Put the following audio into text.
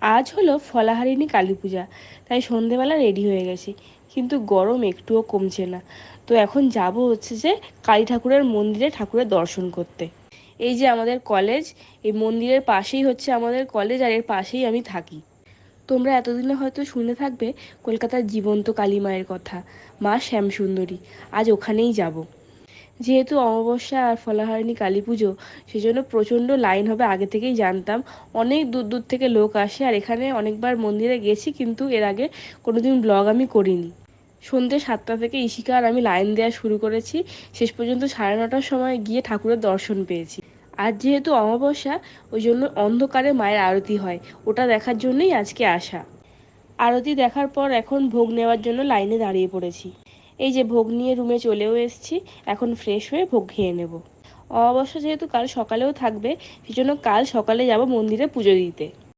আজ হলো ফলাহারিণী কালী পূজা, তাই সন্ধেবেলা রেডি হয়ে গেছি, কিন্তু গরম একটুও কমছে না। তো এখন যাব হচ্ছে যে কালী ঠাকুরের মন্দিরে ঠাকুরের দর্শন করতে। এই যে আমাদের কলেজ, এই মন্দিরের পাশেই হচ্ছে আমাদের কলেজ, আর এর পাশেই আমি থাকি। তোমরা এতদিনে হয়তো শুনে থাকবে কলকাতার জীবন্ত কালী মায়ের কথা, মা শ্যামসুন্দরী। আজ ওখানেই যাব। যেহেতু অমাবস্যা আর ফলাহারিণী কালী পুজো, সেজন্য প্রচণ্ড লাইন হবে আগে থেকেই জানতাম। অনেক দূর দূর থেকে লোক আসে, আর এখানে অনেকবার মন্দিরে গেছি, কিন্তু এর আগে কোনোদিন ব্লগ আমি করিনি। সন্ধ্যে 7টা থেকে ইশিকা আর আমি লাইন দেওয়া শুরু করেছি, শেষ পর্যন্ত 9:30টার সময় গিয়ে ঠাকুরের দর্শন পেয়েছি। আজ যেহেতু অমাবস্যা, ওই জন্য অন্ধকারে মায়ের আরতি হয়, ওটা দেখার জন্যই আজকে আসা। আরতি দেখার পর এখন ভোগ নেওয়ার জন্য লাইনে দাঁড়িয়ে পড়েছি। এই যে ভোগ নিয়ে রুমে চলেও এসেছি, এখন ফ্রেশ হয়ে ভোগ খেয়ে নেব। অমাবস্যা যেহেতু কাল সকালেও থাকবে, সেজন্য কাল সকালে যাব মন্দিরে পুজো দিতে।